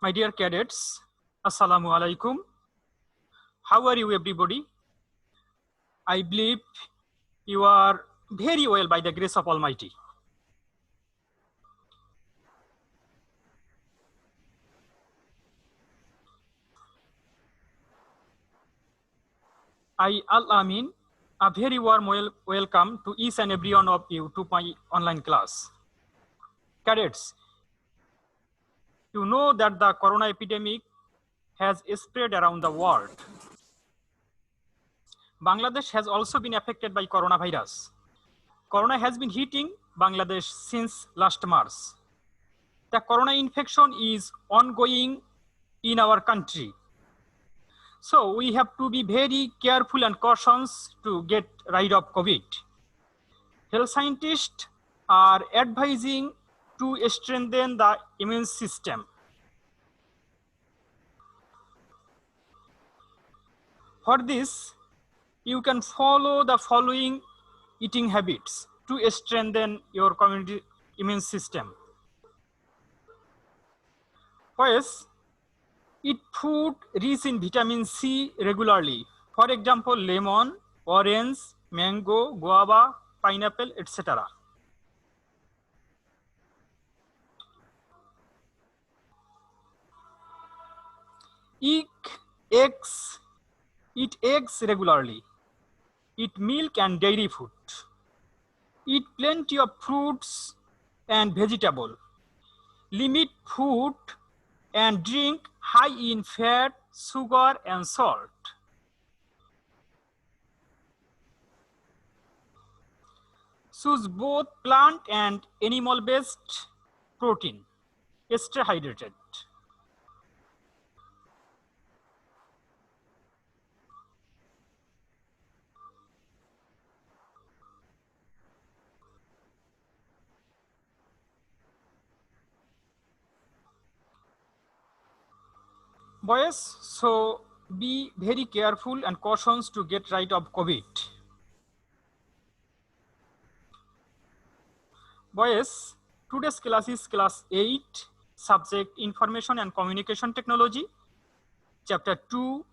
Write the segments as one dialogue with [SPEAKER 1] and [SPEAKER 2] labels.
[SPEAKER 1] My dear cadets, Assalamu alaikum. How are you, everybody? I believe you are very well by the grace of Almighty. I, Al Amin, a very warm welcome to each and every one of you to my online class. Cadets, you know that the corona epidemic has spread around the world. Bangladesh has also been affected by coronavirus. Corona has been hitting Bangladesh since last March. The corona infection is ongoing in our country. So we have to be very careful and cautious to get rid of COVID. Health scientists are advising to strengthen the immune system. For this, you can follow the following eating habits to strengthen your community immune system. First, eat food rich in vitamin C regularly. For example, lemon, orange, mango, guava, pineapple, etc. Eat eggs regularly. Eat milk and dairy food. Eat plenty of fruits and vegetables. Limit food and drink high in fat, sugar, and salt. Choose both plant and animal-based protein. Stay hydrated. Boys, so be very careful and cautious to get rid of COVID. Boys, today's class is class 8, subject Information and Communication Technology, chapter 2.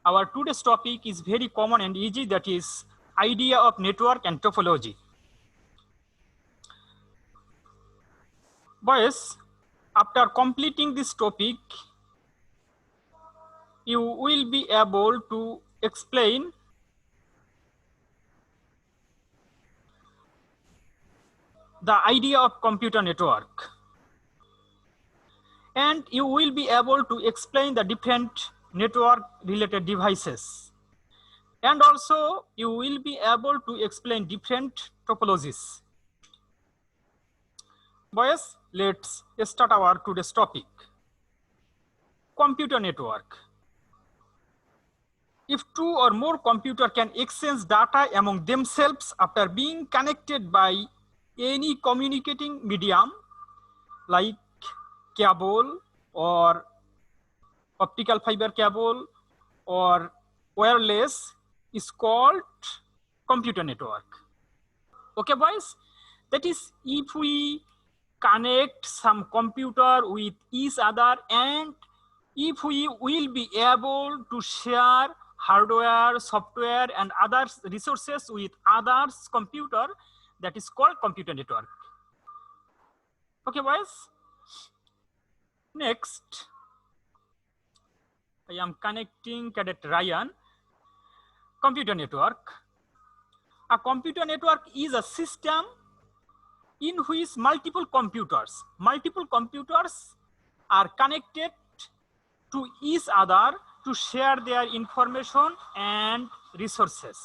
[SPEAKER 1] Our today's topic is very common and easy, that is idea of network and topology. Boys, after completing this topic, you will be able to explain the idea of computer network. And you will be able to explain the different network related devices. And also you will be able to explain different topologies. Boys, let's start our today's topic. Computer network. If two or more computers can exchange data among themselves after being connected by any communicating medium like cable or optical fiber cable or wireless, is called computer network. Okay, boys? That is, if we connect some computer with each other and if we will be able to share hardware, software, and other resources with others' computer, that is called computer network. Okay, boys? Next, I am connecting Cadet Ryan. Computer network. A computer network is a system in which multiple computers are connected to each other to share their information and resources.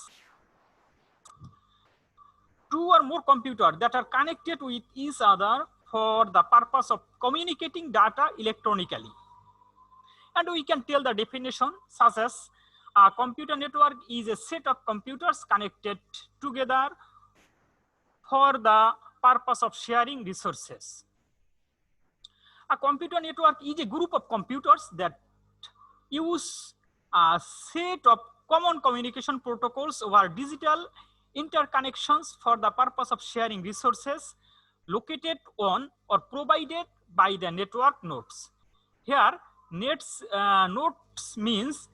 [SPEAKER 1] Two or more computers that are connected with each other for the purpose of communicating data electronically. And we can tell the definition such as a computer network is a set of computers connected together for the purpose of sharing resources. A computer network is a group of computers that use a set of common communication protocols over digital interconnections for the purpose of sharing resources located on or provided by the network nodes. Here, nodes means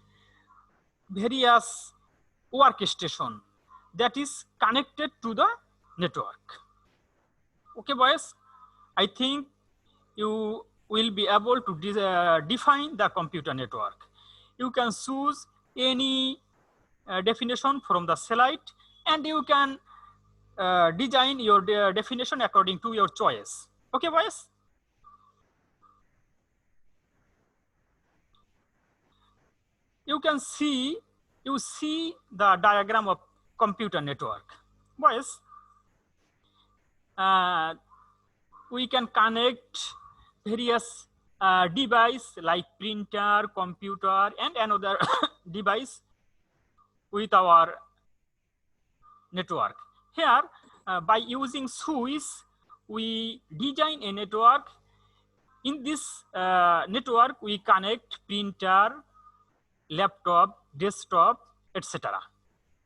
[SPEAKER 1] various workstation that is connected to the network. Okay, boys, I think you will be able to define the computer network. You can choose any definition from the slide, and you can design your definition according to your choice. Okay, boys? You see the diagram of computer network. Boys, we can connect various device like printer, computer, and another device with our network. Here, by using switch, we design a network. In this network, we connect printer, laptop, desktop, etc.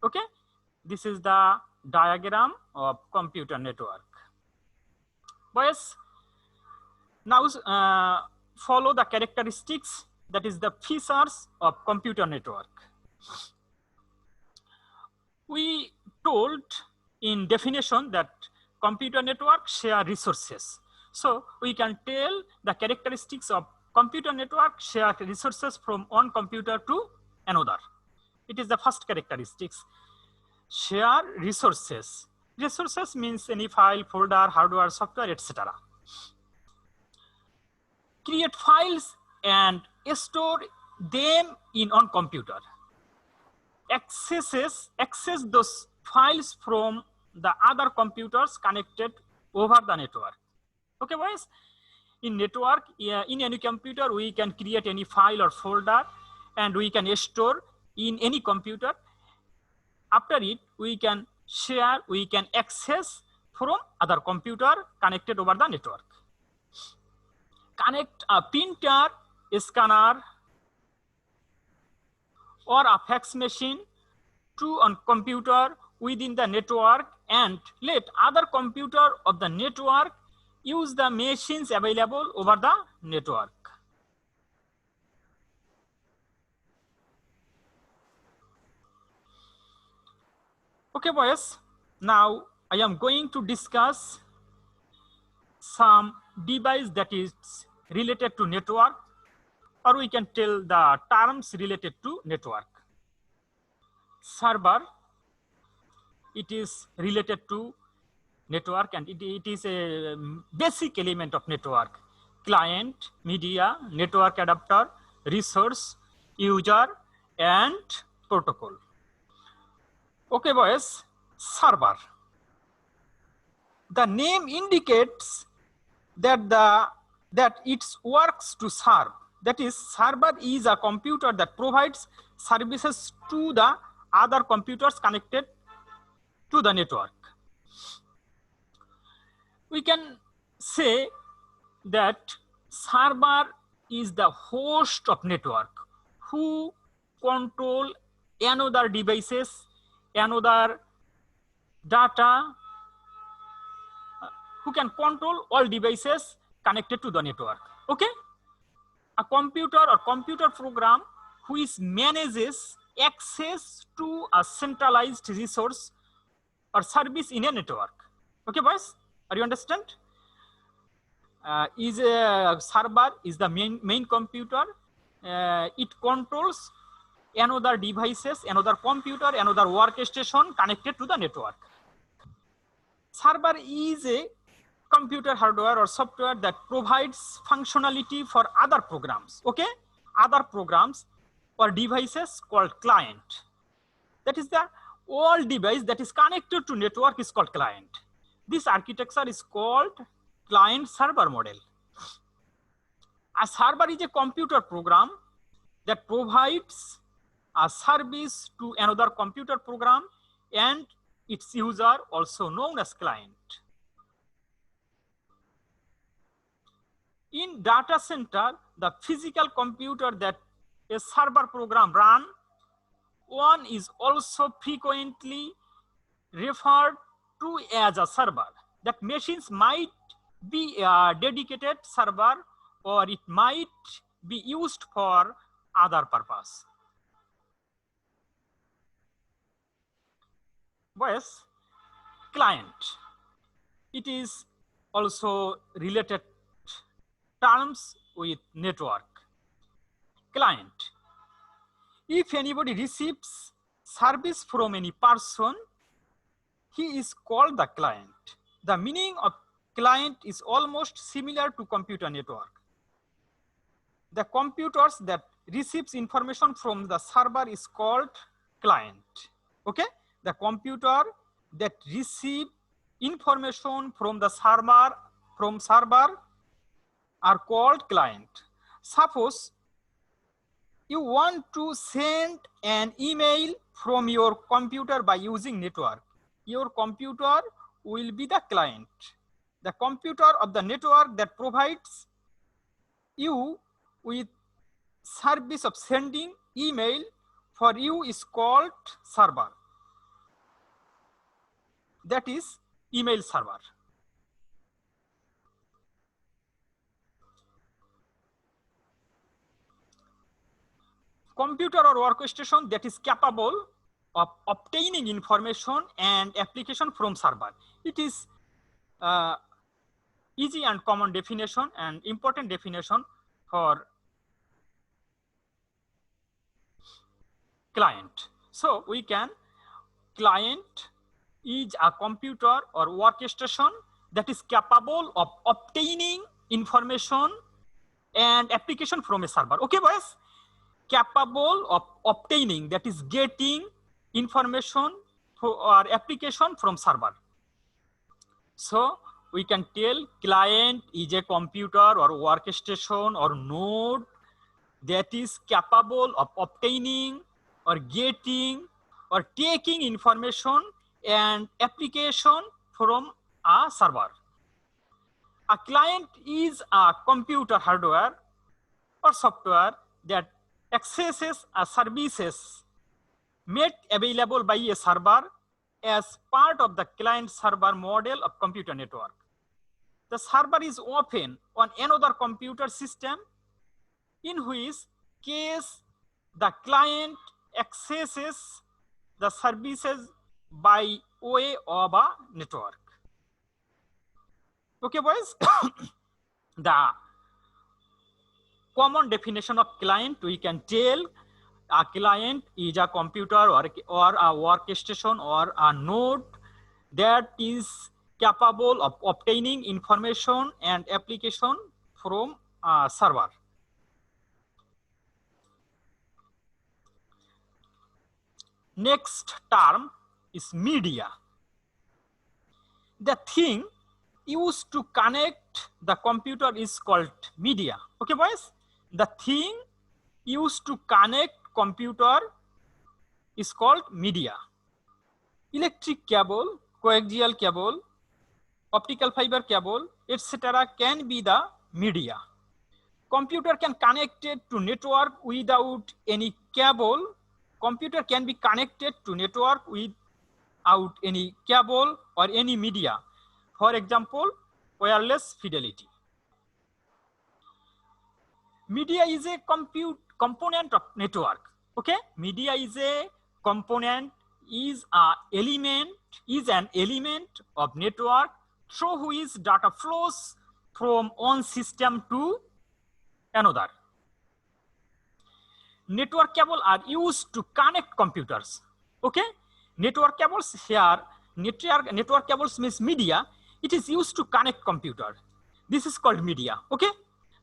[SPEAKER 1] Okay, this is the diagram of computer network. Boys, now follow the characteristics, that is the features of computer network. We told in definition that computer network share resources. So we can tell the characteristics of computer network share resources from one computer to another. It is the first characteristics. Share resources. Resources means any file, folder, hardware, software, etc. Create files and store them in one computer. Access those files from the other computers connected over the network. Okay, boys? In network, in any computer, we can create any file or folder, and we can store in any computer. After it, we can share, we can access from other computer connected over the network. Connect a printer, a scanner, or a fax machine to a computer within the network, and let other computer of the network use the machines available over the network. Okay, boys, now I am going to discuss some device that is related to network, or we can tell the terms related to network. Server, it is related to network, and it is a basic element of network. Client, media, network adapter, resource, user, and protocol. Okay, boys, server. The name indicates that it works to serve. That is, server is a computer that provides services to the other computers connected to the network. We can say that server is the host of network who control another devices, another data, who can control all devices connected to the network. Okay? A computer or computer program which manages access to a centralized resource or service in a network. Okay, boys? Are you understand? Is a server is the main computer. It controls another devices, another computer, another workstation connected to the network. Server is a computer hardware or software that provides functionality for other programs. Okay, other programs or devices called client. That is the all device that is connected to network is called client. This architecture is called client server model. A server is a computer program that provides a service to another computer program and its user, also known as client. In data center, the physical computer that a server program run on is also frequently referred to as a server. That machines might be a dedicated server, or it might be used for other purpose. Boys, client. It is also related terms with network. Client. If anybody receives service from any person, he is called the client. The meaning of client is almost similar to computer network. The computers that receives information from the server is called client. Okay? The computer that receive information from the server are called client. Suppose you want to send an email from your computer by using network. Your computer will be the client. The computer of the network that provides you with service of sending email for you is called server. That is email server. Computer or workstation that is capable of obtaining information and application from server. It is easy and common definition and important definition for client. So we can, client is a computer or workstation that is capable of obtaining information and application from a server. Okay, boys? Capable of obtaining, that is getting information or application from server. So we can tell client is a computer or workstation or node that is capable of obtaining or getting or taking information and application from a server. A client is a computer hardware or software that accesses services made available by a server as part of the client-server model of computer network. The server is often on another computer system, in which case the client accesses the services by way of a network. Okay, boys? The common definition of client, we can tell a client is a computer or a workstation or a node that is capable of obtaining information and application from a server. Next term is media. The thing used to connect the computer is called media. Okay, boys? The thing used to connect computer is called media. Electric cable, coaxial cable, optical fiber cable, etc. can be the media. Computer can connect it to network without any cable. Computer can be connected to network without any cable or any media. For example, wireless fidelity. Media is a component of network. Okay, media is a component, is an element of network through which data flows from one system to another. Network cables are used to connect computers. Okay, network cables here, network cables means media. It is used to connect computer. This is called media. Okay,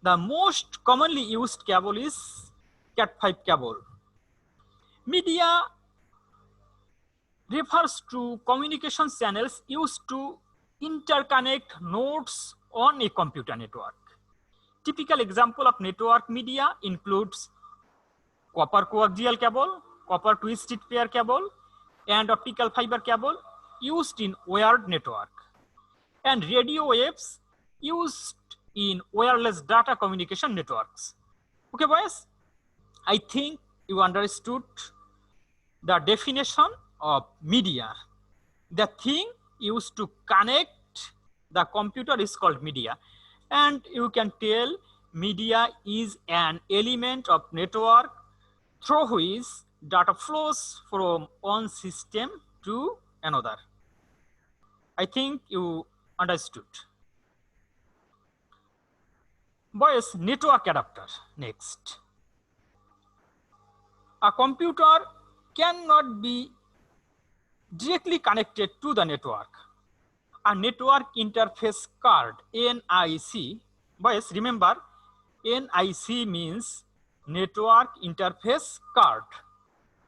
[SPEAKER 1] the most commonly used cable is Cat5 cable. Media refers to communication channels used to interconnect nodes on a computer network. Typical example of network media includes copper coaxial cable, copper twisted pair cable, and optical fiber cable used in wired network, and radio waves used in wireless data communication networks. Okay, boys? I think you understood the definition of media. The thing used to connect the computer is called media. And you can tell media is an element of network through which data flows from one system to another. I think you understood. Boys, network adapter next. A computer cannot be directly connected to the network. A network interface card, NIC, boys remember NIC means network interface card.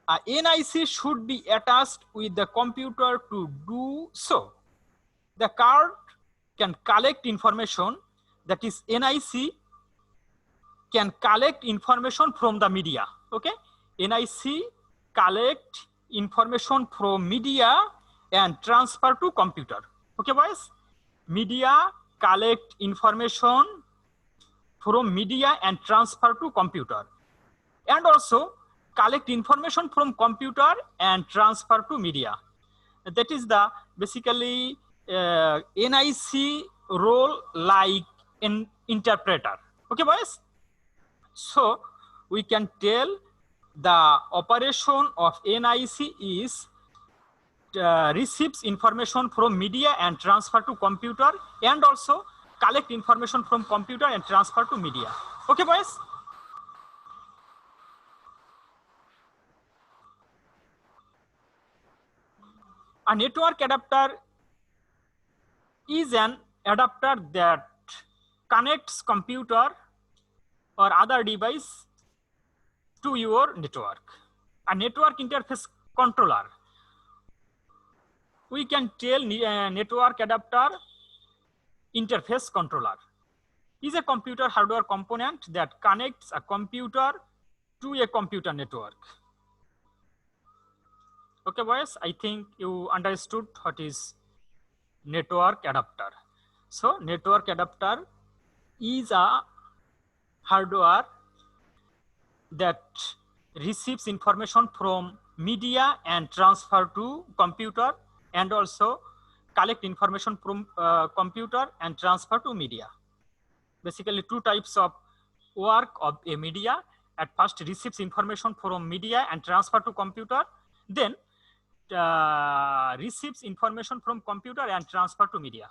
[SPEAKER 1] A NIC should be attached with the computer to do so. The card can collect information, that is NIC can collect information from the media, okay? NIC collect information from media and transfer to computer, okay boys? Media collect information from media and transfer to computer, and also collect information from computer and transfer to media. That is the basically NIC role like an interpreter, okay boys? So we can tell the operation of NIC is receives information from media and transfer to computer, and also collect information from computer and transfer to media. Okay boys? A network adapter is an adapter that connects computer or other device to your network. A network interface controller. We can tell network adapter interface controller is a computer hardware component that connects a computer to a computer network. Okay boys, I think you understood what is network adapter. So network adapter is a hardware that receives information from media and transfer to computer, and also collect information from computer and transfer to media. Basically two types of work of a media. At first receives information from media and transfer to computer, then receives information from computer and transfer to media.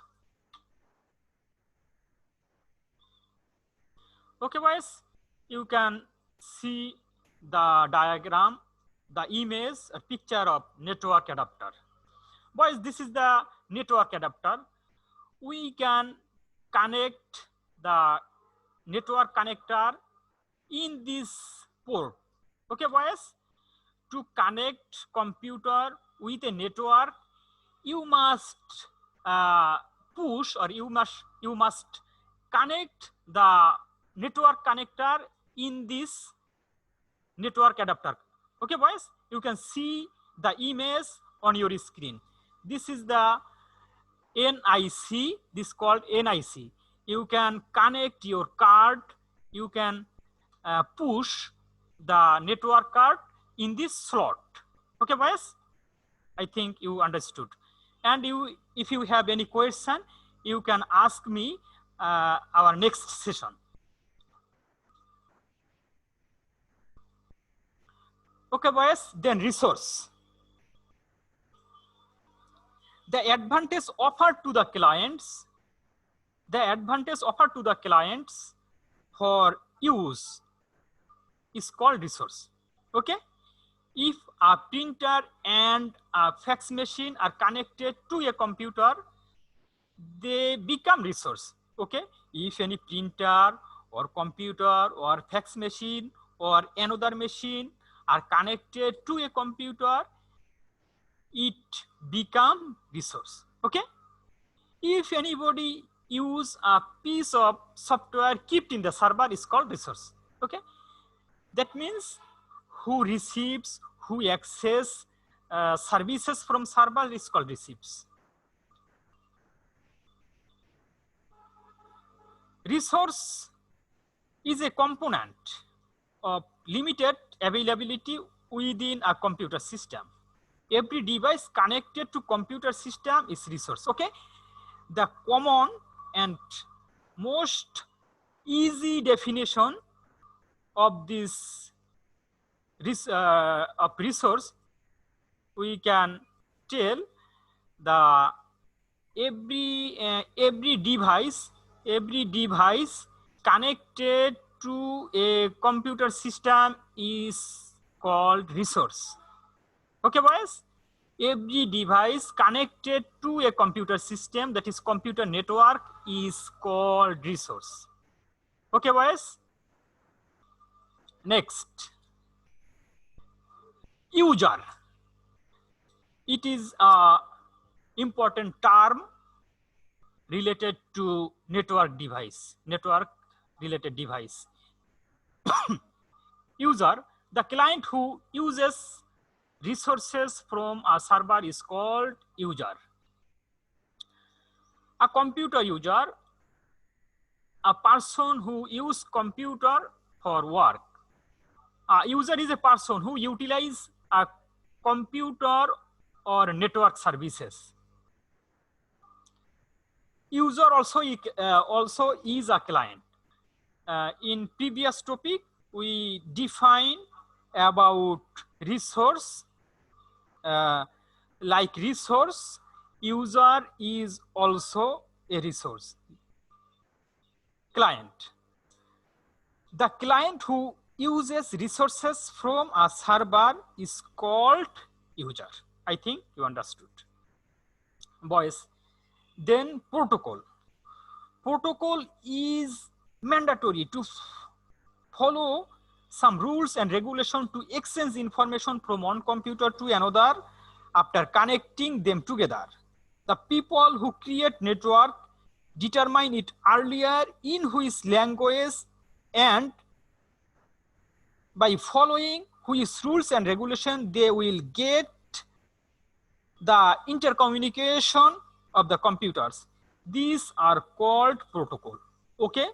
[SPEAKER 1] Okay boys, you can see the diagram, the image, a picture of network adapter. Boys, this is the network adapter. We can connect the network connector in this port. Okay boys, to connect computer with a network, you must push, or you must connect the network connector in this network adapter. Okay boys, you can see the image on your screen. This is the NIC, this is called NIC. You can connect your card, you can push the network card in this slot. Okay boys, I think you understood. And you, if you have any question, you can ask me our next session. Okay boys, then resource. The advantage offered to the clients, for use is called resource. Okay, if a printer and a fax machine are connected to a computer, they become resource. Okay, if any printer or computer or fax machine or another machine are connected to a computer, it become resource. Okay, if anybody use a piece of software kept in the server is called resource. Okay, that means who receives, who access services from server is called receives. Resource is a component of limited availability within a computer system. Every device connected to computer system is resource. Okay, the common and most easy definition of this resource, we can tell the every device connected to a computer system is called resource. Okay, boys? Every device connected to a computer system, that is computer network, is called resource. Okay, boys? Next, user. It is a important term related to network related device. User, the client who uses resources from a server, is called user. A computer user, a person who uses computer for work. A user is a person who utilizes a computer or network services. User also is a client. In previous topic, we define about resource. Like resource, user is also a resource. Client. The client who uses resources from a server is called user. I think you understood. Boys, then protocol. Protocol is mandatory to follow some rules and regulation to exchange information from one computer to another after connecting them together. The people who create network determine it earlier in which language and by following which rules and regulation they will get the intercommunication of the computers. These are called protocol. Okay?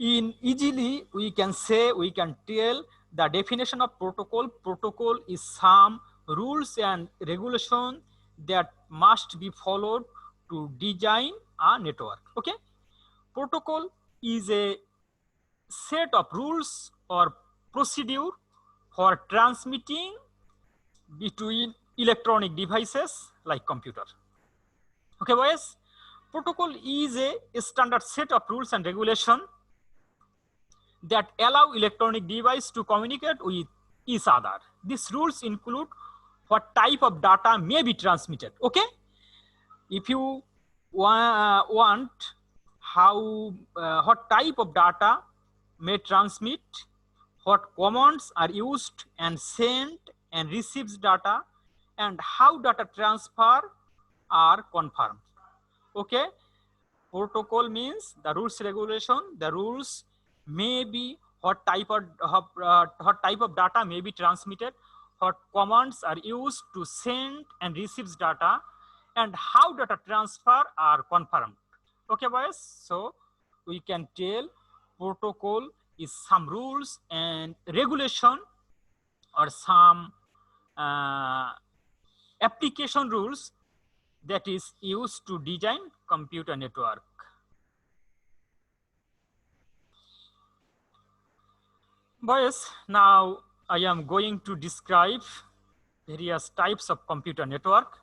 [SPEAKER 1] In easily, we can tell the definition of protocol. Protocol is some rules and regulation that must be followed to design a network. Okay? Protocol is a set of rules or procedure for transmitting between electronic devices like computer. Okay, boys? Protocol is a standard set of rules and regulation that allow electronic device to communicate with each other. These rules include what type of data may be transmitted. Okay? If you want what type of data may transmit, what commands are used and sent and receives data, and how data transfer are confirmed. Okay? Protocol means the rules regulation. The rules may be what type of data may be transmitted, what commands are used to send and receives data, and how data transfer are confirmed. Okay, boys? So we can tell protocol is some rules and regulation or some application rules that is used to design computer network. Boys, now I am going to describe various types of computer network.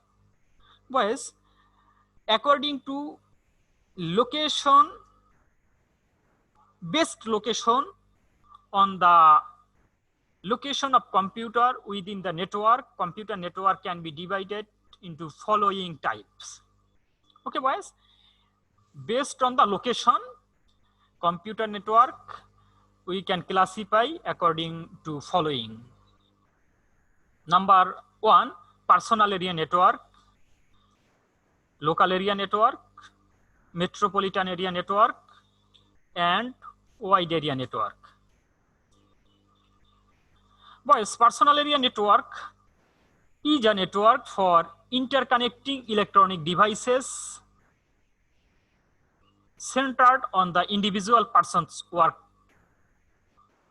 [SPEAKER 1] Boys, according to location, based location on the location of computer within the network, computer network can be divided into following types. Okay, boys? Based on the location, computer network we can classify according to following. Number 1, personal area network, local area network, metropolitan area network, and wide area network. Boys, personal area network is a network for interconnecting electronic devices centered on the individual person's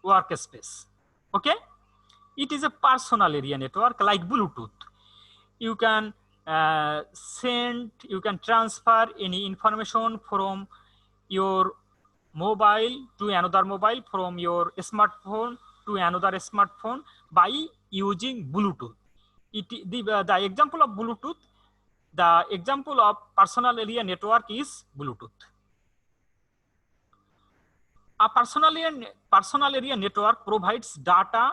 [SPEAKER 1] workspace. Okay? It is a personal area network like Bluetooth. You can transfer any information from your mobile to another mobile, from your smartphone to another smartphone by using Bluetooth. The example of Bluetooth, the example of personal area network is Bluetooth. A personal area network provides data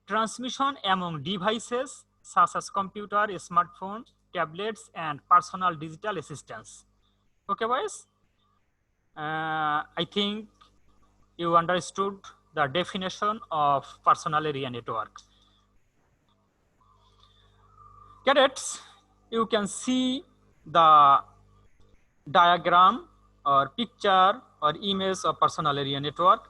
[SPEAKER 1] transmission among devices such as computer, smartphone, tablets, and personal digital assistants. Okay, boys? I think you understood the definition of personal area network. Cadets, you can see the diagram or picture or image of personal area network.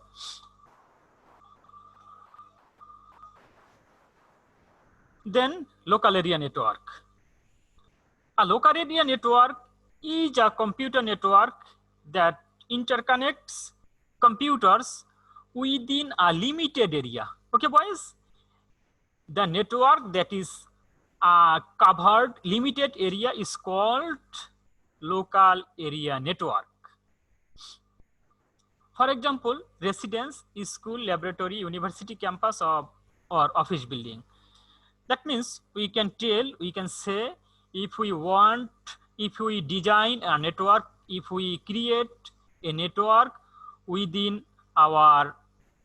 [SPEAKER 1] Then local area network. A local area network is a computer network that interconnects computers within a limited area. Okay, boys? The network that is covered limited area is called local area network. For example, residence, school, laboratory, university campus, or office building. That means we can say, if we design a network, if we create a network within our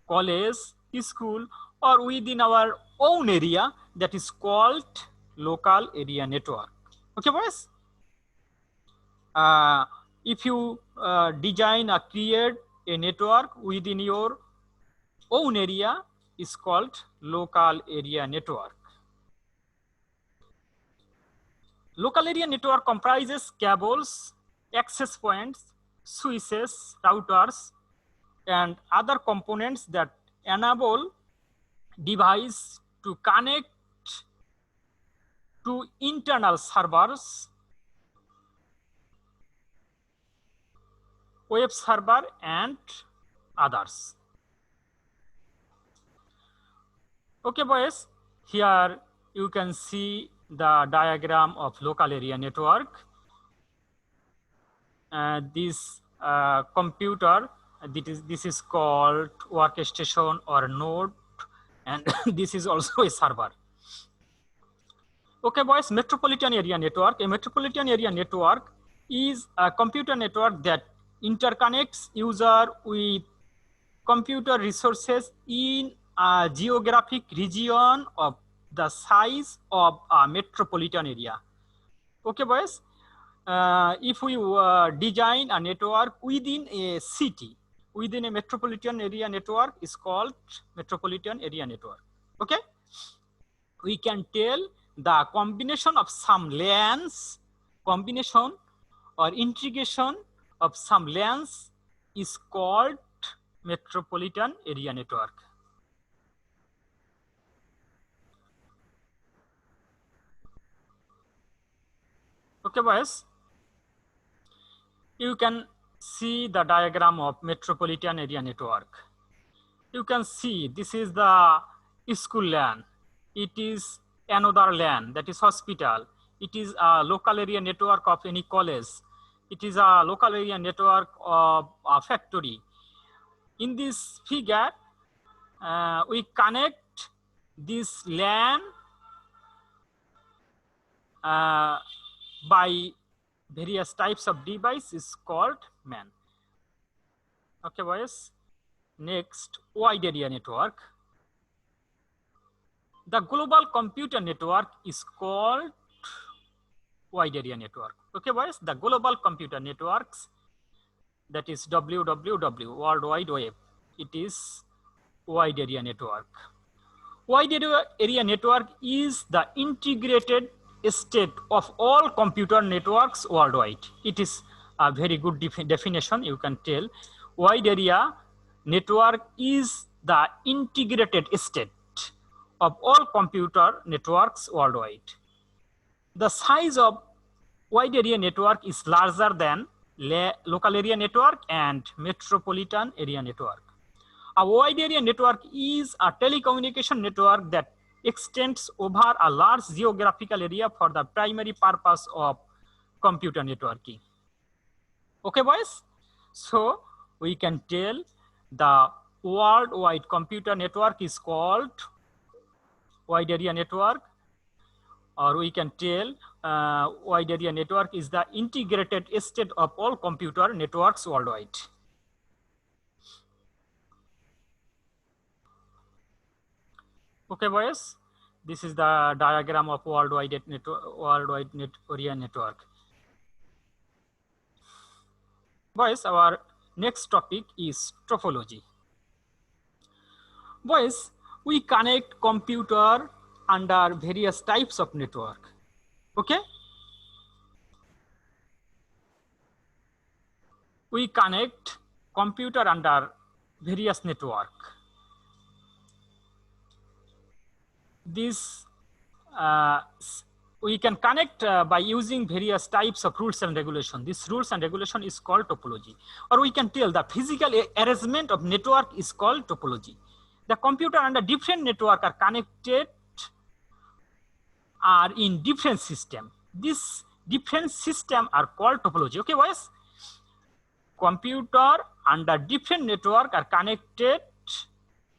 [SPEAKER 1] college, school, or within our own area, that is called local area network. Okay, boys? If you design or create a network within your own area, is called local area network. Local area network comprises cables, access points, switches, routers, and other components that enable device to connect to internal servers, web server, and others. Okay, boys, here you can see the diagram of local area network. This computer, this is called workstation or node, and this is also a server. Okay, boys, metropolitan area network. A metropolitan area network is a computer network that interconnects user with computer resources in a geographic region of the size of a metropolitan area. Okay, boys? If we design a network within a city, within a metropolitan area network, is called metropolitan area network. Okay? We can tell the combination of some LANs, combination or integration of some LANs is called metropolitan area network. Okay, boys? You can see the diagram of metropolitan area network. You can see this is the school LAN. It is another LAN, that is hospital. It is a local area network of any college. It is a local area network of a factory. In this figure, we connect this LAN by various types of devices called MAN. Okay, boys. Next, wide area network. The global computer network is called wide area network. Okay, boys. The global computer networks, that is WWW, World Wide Web. It is wide area network. Wide area network is the integrated state of all computer networks worldwide. It is a very good definition, you can tell. Wide area network is the integrated state of all computer networks worldwide. The size of wide area network is larger than local area network and metropolitan area network. A wide area network is a telecommunication network that extends over a large geographical area for the primary purpose of computer networking. Okay, boys? So we can tell the worldwide computer network is called wide area network, or we can tell wide area network is the integrated state of all computer networks worldwide. Okay, boys, this is the diagram of worldwide area network. Boys, our next topic is topology. Boys, we connect computer under various types of network. Okay? We connect computer under various network. This we can connect by using various types of rules and regulation. This rules and regulation is called topology. Or we can tell the physical arrangement of network is called topology. The computer under different network are connected are in different system. This different system are called topology. Okay, boys? Computer under different network are connected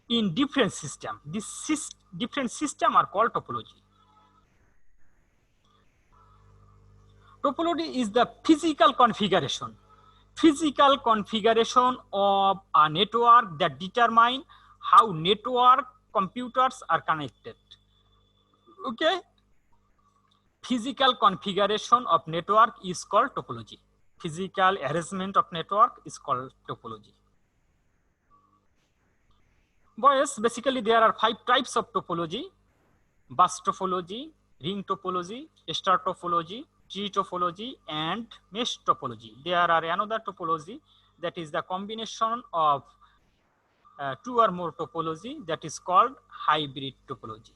[SPEAKER 1] in different system. This different system are called topology. Topology is the physical configuration of a network that determine how network computers are connected. Okay? Physical configuration of network is called topology. Physical arrangement of network is called topology. Boys, basically there are 5 types of topology: bus topology, ring topology, star topology, tree topology, and mesh topology. There are another topology that is the combination of 2 or more topology, that is called hybrid topology.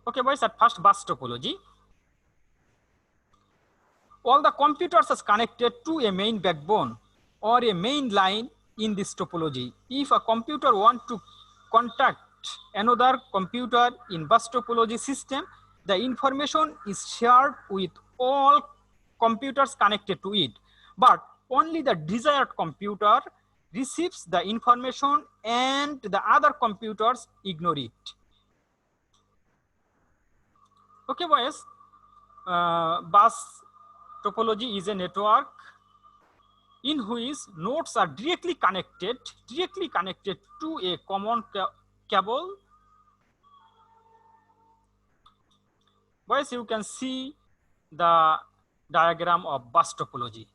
[SPEAKER 1] Okay, boys, at first bus topology. All the computers are connected to a main backbone or a main line in this topology. If a computer wants to contact another computer in bus topology system, the information is shared with all computers connected to it, but only the desired computer receives the information and the other computers ignore it. Okay, boys, bus topology is a network in which nodes are directly connected to a common cable. Boys, you can see the diagram of bus topology.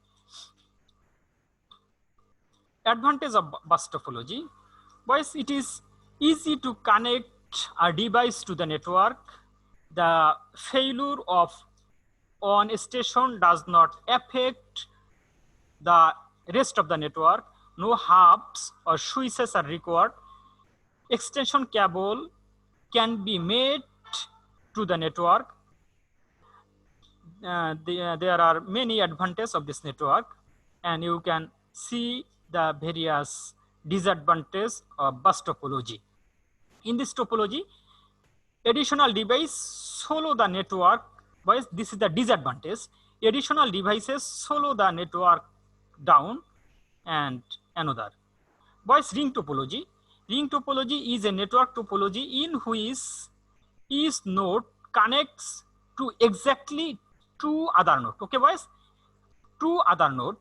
[SPEAKER 1] Advantage of bus topology. Boys, it is easy to connect a device to the network. The failure of on a station does not affect the rest of the network. No hubs or switches are required. Extension cable can be made to the network. There are many advantages of this network, and you can see the various disadvantages of bus topology. In this topology, additional device slow the network. Boys, this is the disadvantage. Additional devices slow the network down. And another, boys, ring topology. Ring topology is a network topology in which each node connects to exactly 2 other nodes. Okay, boys, 2 other nodes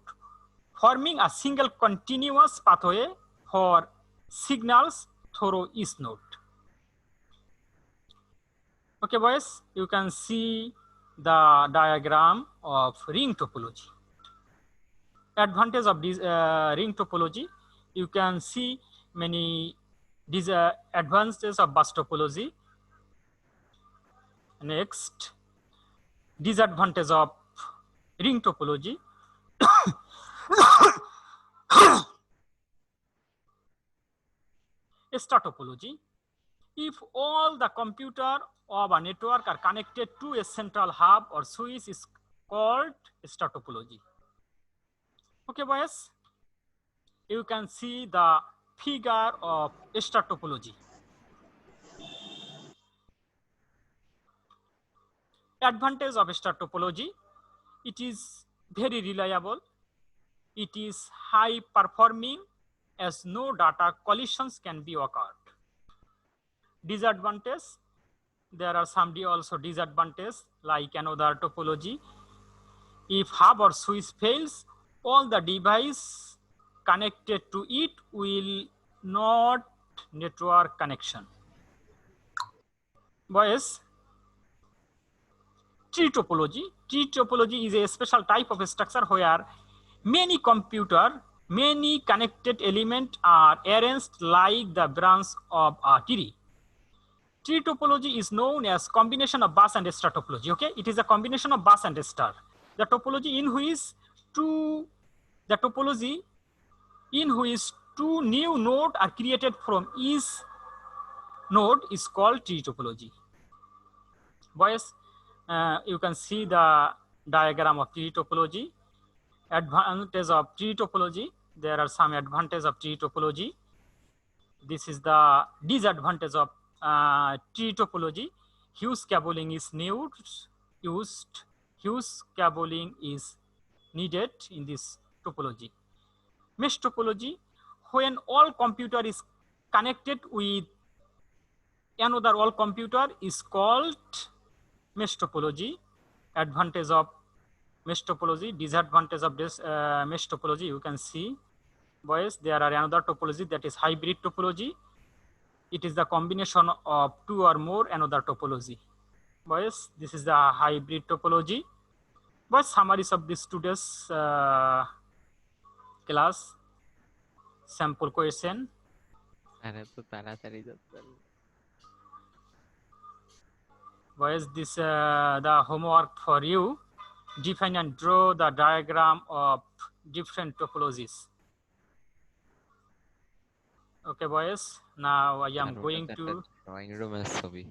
[SPEAKER 1] forming a single continuous pathway for signals through each node. Okay, boys, you can see the diagram of ring topology. Advantage of this ring topology, you can see many advantages of bus topology. Next, disadvantage of ring topology. Star topology. If all the computer of a network are connected to a central hub or switch, is called star topology. Okay, boys, you can see the figure of star topology. Advantage of star topology, it is very reliable. it is high performing as no data collisions can be occurred. Disadvantage, there are some also disadvantages like another topology. If hub or switch fails, all the device connected to it will not network connection. Boys, tree topology. Tree topology is a special type of structure where many connected elements are arranged like the branch of a tree. Tree topology is known as combination of bus and star topology. Okay, it is a combination of bus and star. The topology in which two new nodes are created from each node is called tree topology. Boys, you can see the diagram of tree topology. Advantage of tree topology. There are some advantages of tree topology. This is the disadvantage of tree topology. Huge cabling is needed in this topology. Mesh topology, when all computer is connected with another all computer is called mesh topology. Advantage of mesh topology, disadvantage of this mesh topology, you can see. Boys, there are another topology that is hybrid topology. It is the combination of two or more another topology. Boys, this is the hybrid topology. Boys, summaries of this today's class. Sample question. Boys, this the homework for you. Define and draw the diagram of different topologies. Okay, boys. Now I am going to
[SPEAKER 2] drawing room as ছবি